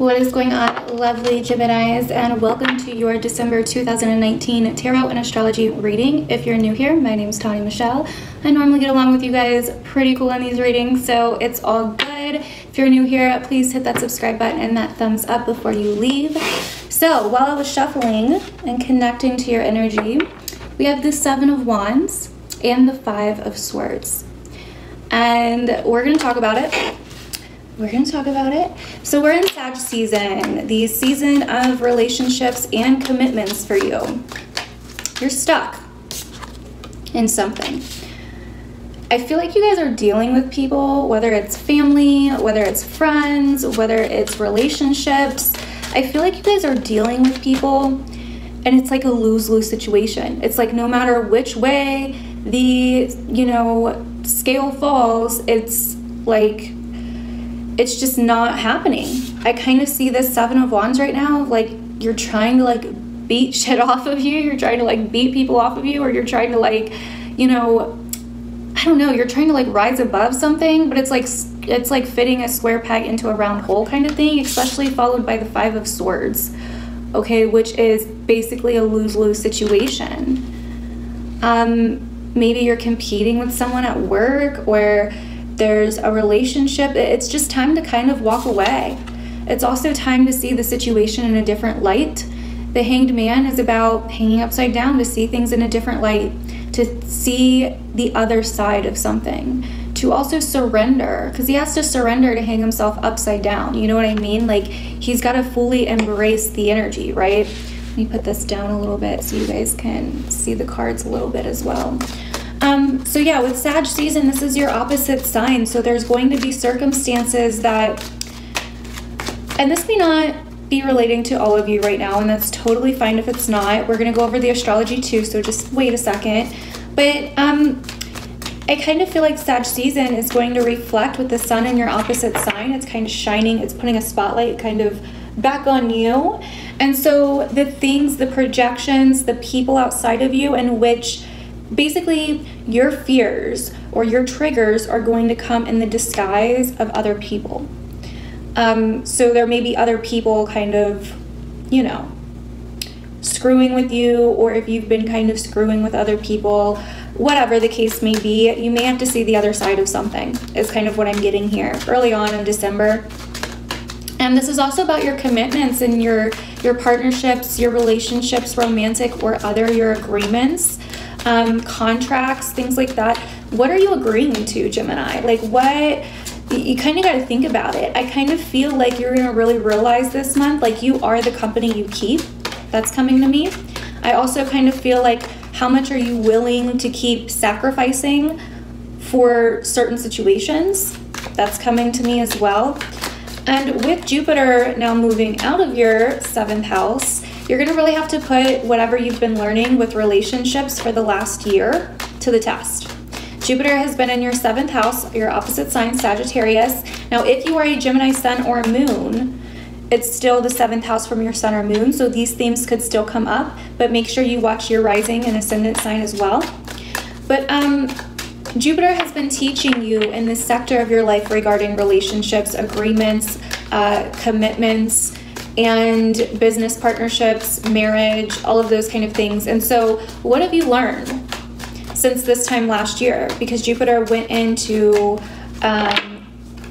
What is going on, lovely Geminis, and welcome to your December 2019 Tarot and Astrology reading. If you're new here, my name is Tawny Michelle. I normally get along with you guys pretty cool in these readings, so it's all good. If you're new here, please hit that subscribe button and that thumbs up before you leave. So while I was shuffling and connecting to your energy, we have the Seven of Wands and the Five of Swords. And we're going to talk about it. So we're in Sag season, the season of relationships and commitments for you. You're stuck in something. I feel like you guys are dealing with people, whether it's family, whether it's friends, whether it's relationships. I feel like you guys are dealing with people and it's like a lose-lose situation. It's like no matter which way the, scale falls, it's like, it's just not happening. I kind of see this Seven of Wands right now, like you're trying to like beat shit off of you, you're trying to like beat people off of you, or you're trying to like, I don't know, you're trying to like rise above something, but it's like fitting a square peg into a round hole kind of thing, especially followed by the Five of Swords, okay, which is basically a lose-lose situation. Maybe you're competing with someone at work, or there's a relationship. It's just time to kind of walk away. It's also time to see the situation in a different light. The Hanged Man is about hanging upside down, to see things in a different light, to see the other side of something, to also surrender, because he has to surrender to hang himself upside down. You know what I mean? Like, he's got to fully embrace the energy, right? Let me put this down a little bit so you guys can see the cards a little bit as well. So yeah, with Sag season, this is your opposite sign. So there's going to be circumstances that, and this may not be relating to all of you right now, and that's totally fine if it's not. We're going to go over the astrology too, so just wait a second. But I kind of feel like Sag season is going to reflect with the sun in your opposite sign. It's kind of shining, it's putting a spotlight kind of back on you. And so the things, the projections, the people outside of you in which basically your fears or your triggers are going to come in the disguise of other people. So there may be other people kind of, screwing with you, or if you've been kind of screwing with other people, whatever the case may be, you may have to see the other side of something, is kind of what I'm getting here early on in December. And this is also about your commitments and your partnerships, your relationships, romantic or other, your agreements, contracts, things like that. What are you agreeing to, Gemini? Like, what, you kind of got to think about it. I kind of feel like you're going to really realize this month, like you are the company you keep. That's coming to me. I also kind of feel like, how much are you willing to keep sacrificing for certain situations? That's coming to me as well. And with Jupiter now moving out of your 7th house, you're going to really have to put whatever you've been learning with relationships for the last year to the test. Jupiter has been in your 7th house, your opposite sign, Sagittarius. Now, if you are a Gemini sun or moon, it's still the 7th house from your sun or moon, so these themes could still come up, but make sure you watch your rising and ascendant sign as well. But Jupiter has been teaching you in this sector of your life regarding relationships, agreements, commitments, and business partnerships, marriage, all of those kind of things. And so what have you learned since this time last year? Because Jupiter went into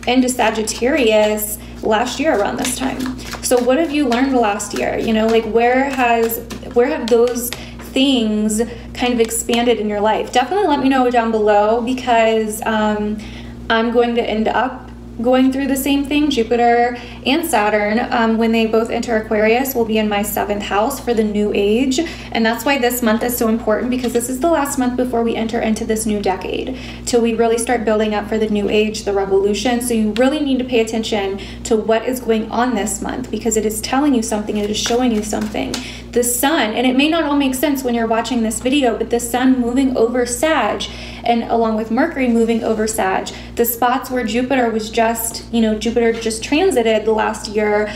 Sagittarius last year around this time. So what have you learned last year? Like where have those things kind of expanded in your life? Definitely let me know down below, because I'm going to end up going through the same thing. Jupiter and Saturn, when they both enter Aquarius, will be in my 7th house for the new age. And that's why this month is so important, because this is the last month before we enter into this new decade, till we really start building up for the new age, the revolution. So you really need to pay attention to what is going on this month, because it is telling you something, it is showing you something. The sun, and it may not all make sense when you're watching this video, but the sun moving over Sag, and along with Mercury moving over Sag, the spots where Jupiter was just, Jupiter just transited the last year,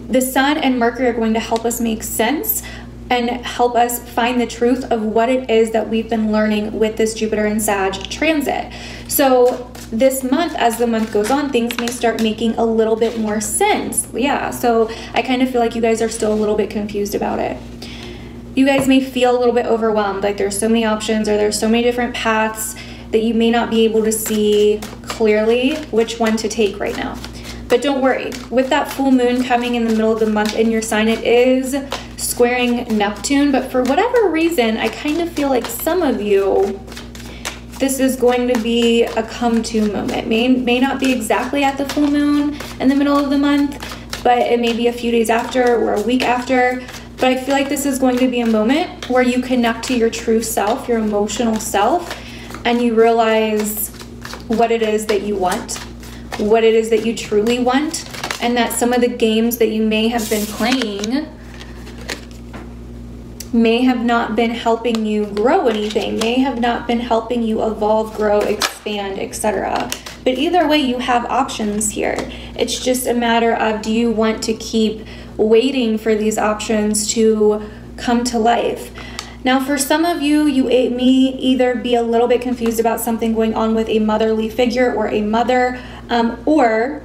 the sun and Mercury are going to help us make sense and help us find the truth of what it is that we've been learning with this Jupiter and Sag transit. So this month, as the month goes on, things may start making a little bit more sense. Yeah, so I kind of feel like you guys are still a little bit confused about it. You guys may feel a little bit overwhelmed, like there's so many options or there's so many different paths that you may not be able to see clearly which one to take right now. But don't worry, with that full moon coming in the middle of the month in your sign, it is squaring Neptune, but for whatever reason, I kind of feel like some of you, this is going to be a come-to moment. May not be exactly at the full moon in the middle of the month, but it may be a few days after or a week after. But I feel like this is going to be a moment where you connect to your true self, your emotional self, and you realize what it is that you want, what it is that you truly want, and that some of the games that you may have been playing may have not been helping you grow anything, may have not been helping you evolve, grow, expand, etc. But either way, you have options here. It's just a matter of, do you want to keep waiting for these options to come to life? Now, for some of you, you may either be a little bit confused about something going on with a motherly figure or a mother, or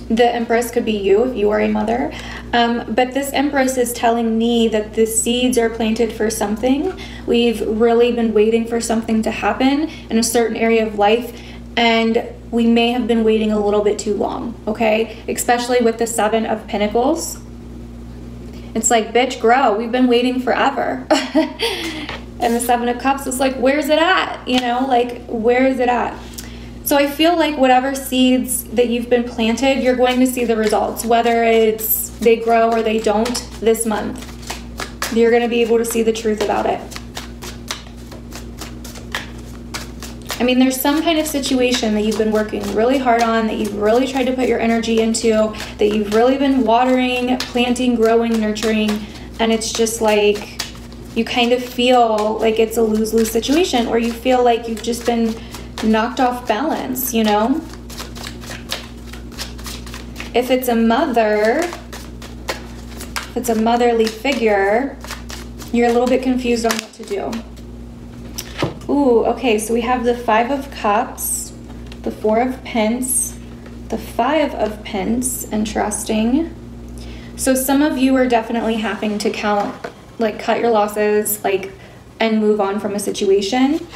the Empress could be you if you are a mother. But this Empress is telling me that the seeds are planted for something. We've really been waiting for something to happen in a certain area of life, and we may have been waiting a little bit too long, okay? Especially with the Seven of Pentacles. It's like, bitch, grow. We've been waiting forever. And the Seven of Cups is like, where's it at? You know, like, where is it at? So I feel like whatever seeds that you've been planted, you're going to see the results, whether it's they grow or they don't this month. You're going to be able to see the truth about it. I mean, there's some kind of situation that you've been working really hard on, that you've really tried to put your energy into, that you've really been watering, planting, growing, nurturing, and it's just like you kind of feel like it's a lose-lose situation, or you feel like you've just been knocked off balance, you know? If it's a mother, if it's a motherly figure, you're a little bit confused on what to do. Ooh, okay, so we have the Five of Cups, the Four of Pence, the Five of Pence, interesting. So some of you are definitely having to cut your losses, and move on from a situation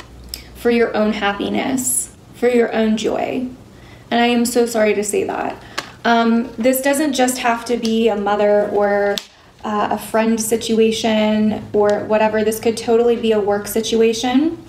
for your own happiness, for your own joy. And I am so sorry to say that. This doesn't just have to be a mother or a friend situation or whatever. This could totally be a work situation.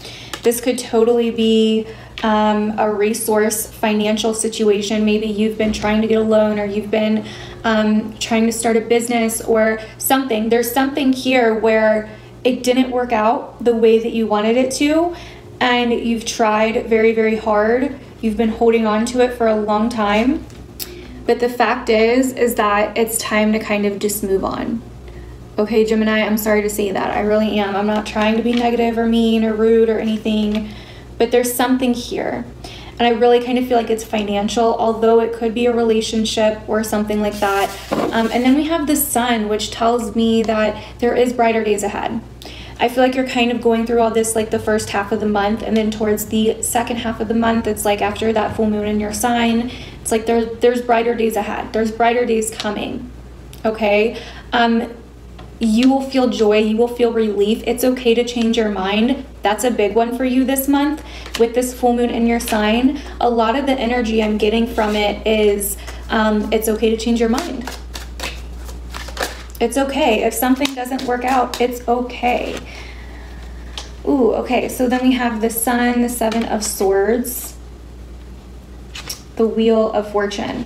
This could totally be a resource financial situation. Maybe you've been trying to get a loan, or you've been trying to start a business or something. There's something here where it didn't work out the way that you wanted it to, and you've tried very, very hard. You've been holding on to it for a long time. But the fact is that it's time to kind of just move on. Okay, Gemini, I'm sorry to say that. I really am. I'm not trying to be negative or mean or rude or anything, but there's something here. And I really kind of feel like it's financial, although it could be a relationship or something like that. And then we have the Sun, which tells me that there is brighter days ahead. I feel like you're kind of going through all this the first half of the month, and then towards the second half of the month, it's like after that full moon in your sign, it's like there's brighter days ahead. There's brighter days coming, okay? You will feel joy. You will feel relief. It's okay to change your mind. That's a big one for you this month with this full moon in your sign. A lot of the energy I'm getting from it is it's okay to change your mind. It's okay. If something doesn't work out, it's okay. Ooh, okay. So then we have the Sun, the Seven of Swords, the Wheel of Fortune.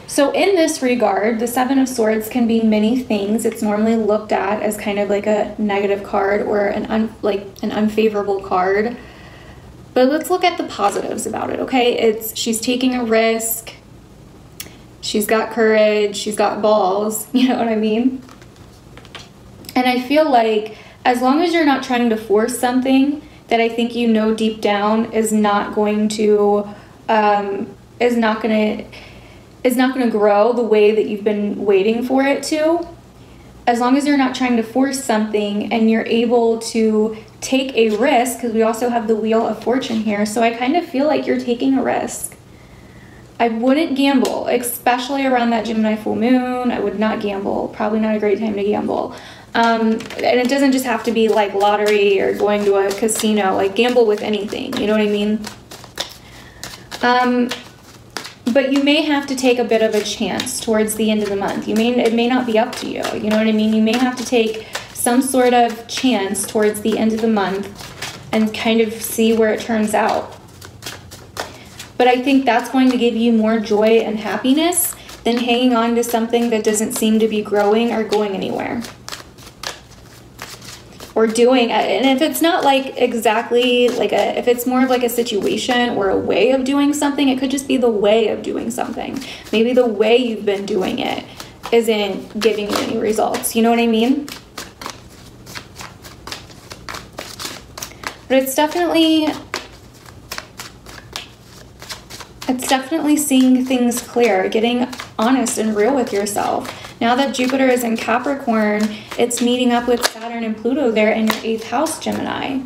So in this regard, the Seven of Swords can be many things. It's normally looked at as kind of like a negative card or an unfavorable card. But let's look at the positives about it, okay? She's taking a risk. She's got courage. She's got balls. You know what I mean? And I feel like as long as you're not trying to force something that I think you know deep down is not going to grow the way that you've been waiting for it to, as long as you're not trying to force something and you're able to take a risk, because we also have the Wheel of Fortune here, so I kind of feel like you're taking a risk. I wouldn't gamble, especially around that Gemini full moon. I would not gamble. Probably not a great time to gamble. And it doesn't just have to be like lottery or going to a casino. Like, gamble with anything, you know what I mean? But you may have to take a bit of a chance towards the end of the month. It may not be up to you, you know what I mean? You may have to take some sort of chance towards the end of the month and kind of see where it turns out. But I think that's going to give you more joy and happiness than hanging on to something that doesn't seem to be growing or going anywhere. Or doing, and if it's not like exactly like if it's more of like a situation or a way of doing something, it could just be the way of doing something. Maybe the way you've been doing it isn't giving you any results. You know what I mean? But it's definitely seeing things clear, getting honest and real with yourself. Now that Jupiter is in Capricorn, it's meeting up with Saturn and Pluto there in your 8th house, Gemini.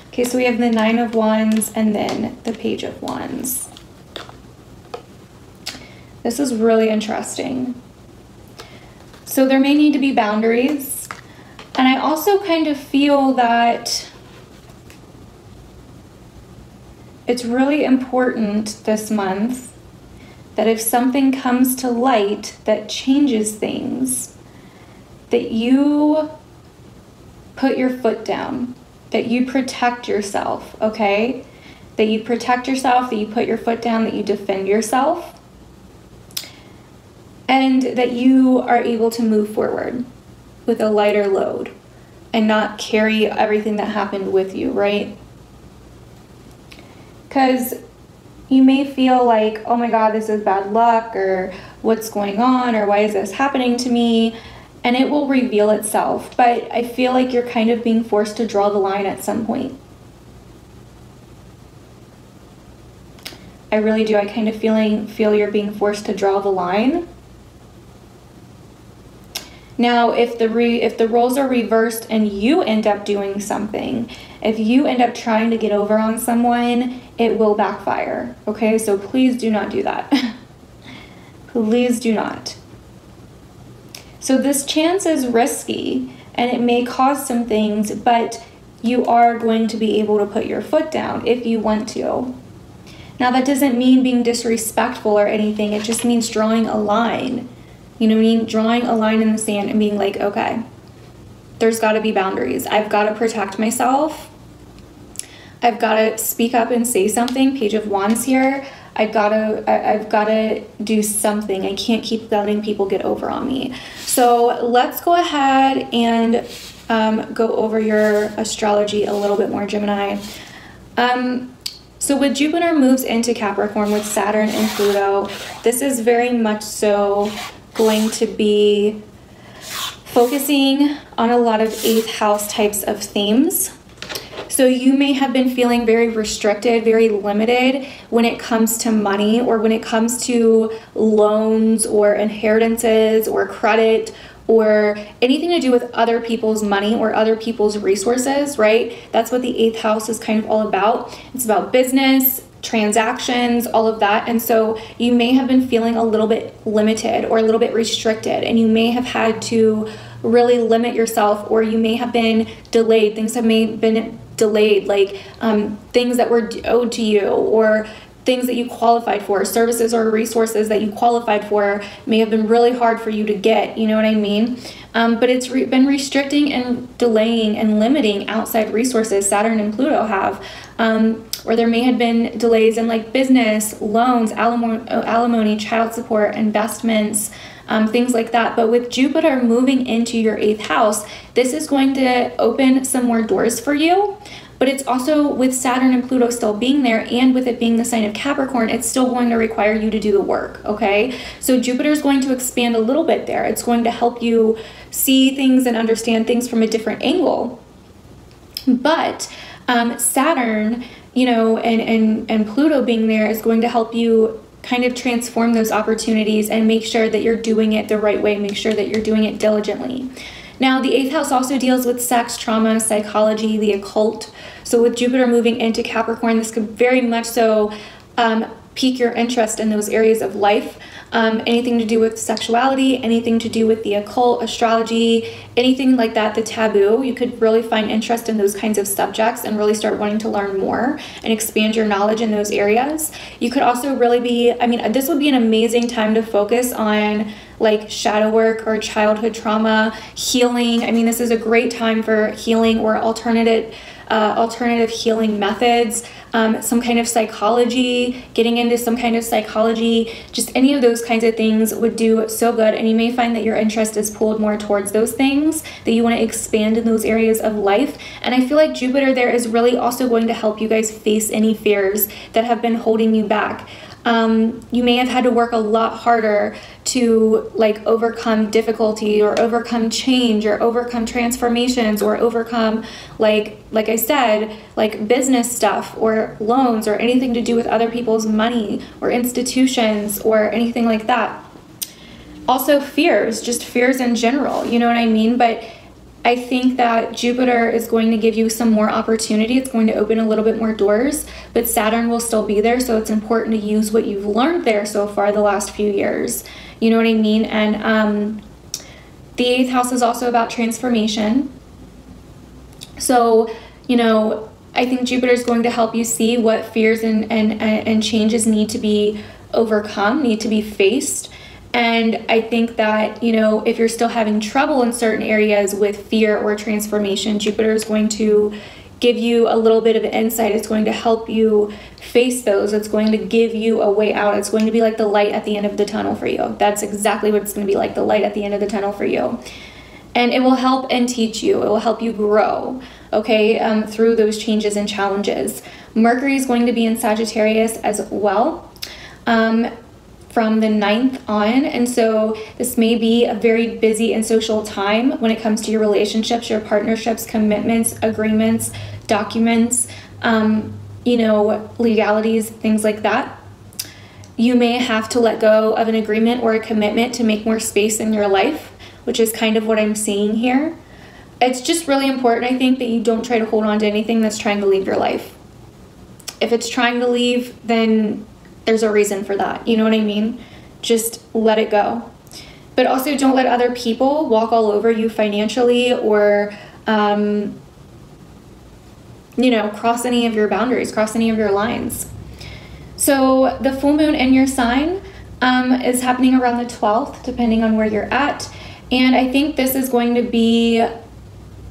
Okay, so we have the 9 of Wands and then the Page of Wands. This is really interesting. So there may need to be boundaries. And I also kind of feel that it's really important this month that if something comes to light that changes things, that you put your foot down, that you protect yourself, okay? That you protect yourself, that you put your foot down, that you defend yourself, and that you are able to move forward with a lighter load and not carry everything that happened with you, right? Because you may feel like, oh my God, this is bad luck, or what's going on, or why is this happening to me? And it will reveal itself. But I feel like you're kind of being forced to draw the line at some point. I really do. I kind of feel you're being forced to draw the line. Now, if the roles are reversed and you end up doing something, if you end up trying to get over on someone, it will backfire, okay? So please do not do that. Please do not. So this chance is risky, and it may cause some things, but you are going to be able to put your foot down if you want to. Now, that doesn't mean being disrespectful or anything. It just means drawing a line. You know what I mean? Drawing a line in the sand and being like, okay, there's got to be boundaries. I've got to protect myself. I've got to speak up and say something. Page of Wands here. I've got to do something. I can't keep letting people get over on me. So let's go ahead and go over your astrology a little bit more, Gemini. So with Jupiter moves into Capricorn with Saturn and Pluto, this is very much so going to be focusing on a lot of 8th house types of themes. So you may have been feeling very restricted, very limited when it comes to money, or when it comes to loans or inheritances or credit or anything to do with other people's money or other people's resources, right? That's what the 8th house is kind of all about. It's about business, transactions, all of that. And so you may have been feeling a little bit limited or a little bit restricted, and you may have had to really limit yourself, or you may have been delayed. Things have been delayed, like things that were owed to you, or things that you qualified for, services or resources that you qualified for may have been really hard for you to get, you know what I mean? But it's been restricting and delaying and limiting outside resources. Saturn and Pluto have, or there may have been delays in like business, loans, alimony, child support, investments, things like that. But with Jupiter moving into your 8th house, this is going to open some more doors for you. But it's also, with Saturn and Pluto still being there, and with it being the sign of Capricorn, it's still going to require you to do the work, okay? So Jupiter is going to expand a little bit there. It's going to help you see things and understand things from a different angle. But Saturn, you know, and Pluto being there is going to help you kind of transform those opportunities and make sure that you're doing it the right way. Make sure that you're doing it diligently. Now, the 8th house also deals with sex, trauma, psychology, the occult. So with Jupiter moving into Capricorn, this could very much so pique your interest in those areas of life. Anything to do with sexuality, anything to do with the occult, astrology, anything like that, the taboo. You could really find interest in those kinds of subjects and really start wanting to learn more and expand your knowledge in those areas. You could also really be, I mean, this would be an amazing time to focus on like shadow work or childhood trauma, healing. I mean, this is a great time for healing or alternative healing methods, some kind of psychology, getting into some kind of psychology, just any of those kinds of things would do so good. And you may find that your interest is pulled more towards those things, that you want to expand in those areas of life. And I feel like Jupiter there is really also going to help you guys face any fears that have been holding you back. You may have had to work a lot harder to like overcome difficulty or overcome change or overcome transformations or overcome like I said, like business stuff or loans or anything to do with other people's money or institutions or anything like that. Also fears, just fears in general, you know what I mean? But I think that Jupiter is going to give you some more opportunity. It's going to open a little bit more doors, but Saturn will still be there. So it's important to use what you've learned there so far the last few years. You know what I mean? And the 8th house is also about transformation. So, you know, I think Jupiter is going to help you see what fears and changes need to be overcome, need to be faced. And I think that, you know, if you're still having trouble in certain areas with fear or transformation, Jupiter is going to give you a little bit of insight. It's going to help you face those. It's going to give you a way out. It's going to be like the light at the end of the tunnel for you. That's exactly what it's going to be like, the light at the end of the tunnel for you. And it will help and teach you. It will help you grow, okay, through those changes and challenges. Mercury is going to be in Sagittarius as well. From the 9th on, and so this may be a very busy and social time when it comes to your relationships, your partnerships, commitments, agreements, documents, you know, legalities, things like that. You may have to let go of an agreement or a commitment to make more space in your life, which is kind of what I'm seeing here. It's just really important, I think, that you don't try to hold on to anything that's trying to leave your life. If it's trying to leave, then there's a reason for that. You know what I mean? Just let it go. But also don't let other people walk all over you financially or, you know, cross any of your boundaries, cross any of your lines. So the full moon in your sign is happening around the 12th, depending on where you're at. And I think this is going to be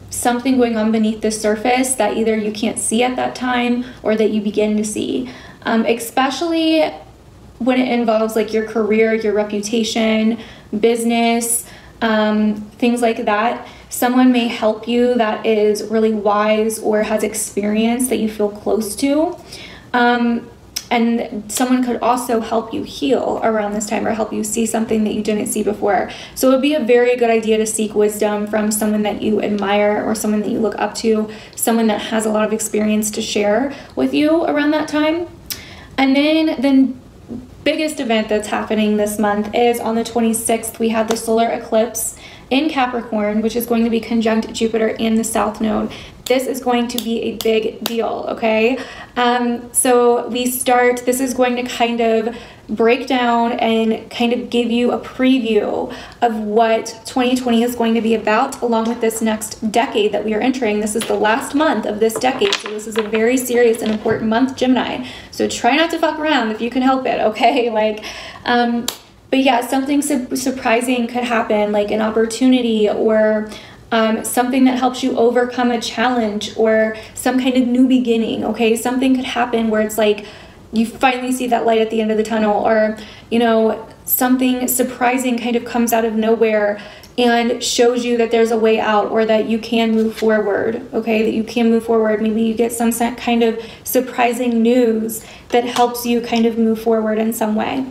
something going on beneath the surface that either you can't see at that time or that you begin to see. Especially when it involves like your career, your reputation, business, things like that. Someone may help you that is really wise or has experience that you feel close to. And someone could also help you heal around this time or help you see something that you didn't see before. So it would be a very good idea to seek wisdom from someone that you admire or someone that you look up to, someone that has a lot of experience to share with you around that time. And then the biggest event that's happening this month is on the 26th, we have the solar eclipse in Capricorn, which is going to be conjunct Jupiter and the South Node. This is going to be a big deal, okay? So this is going to kind of break down and kind of give you a preview of what 2020 is going to be about, along with this next decade that we are entering. This is the last month of this decade, so this is a very serious and important month, Gemini. So try not to fuck around if you can help it, okay? But yeah, something surprising could happen, like an opportunity or something that helps you overcome a challenge or some kind of new beginning, okay? Something could happen where it's like you finally see that light at the end of the tunnel, or, you know, something surprising kind of comes out of nowhere and shows you that there's a way out or that you can move forward, okay? That you can move forward. Maybe you get some kind of surprising news that helps you kind of move forward in some way.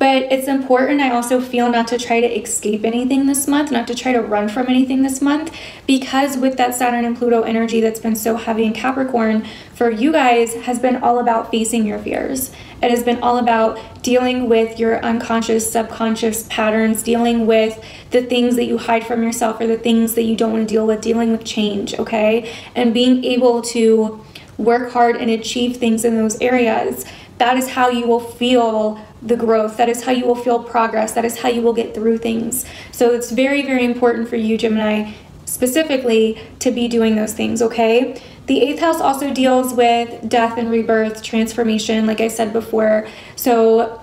But it's important, I also feel, not to try to escape anything this month, not to try to run from anything this month, because with that Saturn and Pluto energy that's been so heavy in Capricorn, for you guys, has been all about facing your fears. It has been all about dealing with your unconscious, subconscious patterns, dealing with the things that you hide from yourself or the things that you don't want to deal with, dealing with change, okay? And being able to work hard and achieve things in those areas. That is how you will feel the growth. That is how you will feel progress. That is how you will get through things. So it's very, very important for you, Gemini, specifically, to be doing those things, okay? The 8th house also deals with death and rebirth, transformation, like I said before. So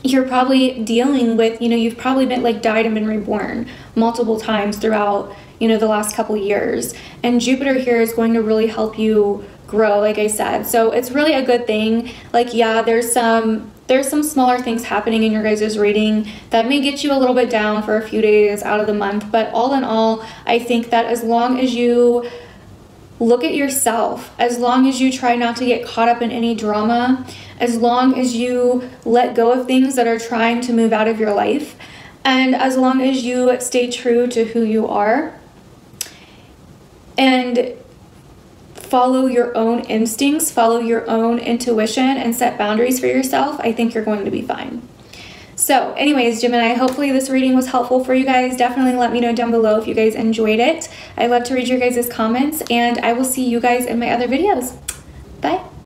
you're probably dealing with, you've probably been died and been reborn multiple times throughout, the last couple years. And Jupiter here is going to really help you grow, like I said. So it's really a good thing. Yeah, there's some smaller things happening in your guys' reading that may get you a little bit down for a few days out of the month. But all in all, I think that as long as you look at yourself, as long as you try not to get caught up in any drama, as long as you let go of things that are trying to move out of your life, and as long as you stay true to who you are and follow your own instincts, follow your own intuition, and set boundaries for yourself, I think you're going to be fine. So anyways, Gemini, hopefully this reading was helpful for you guys. Definitely let me know down below if you guys enjoyed it. I love to read your guys' comments, and I will see you guys in my other videos. Bye.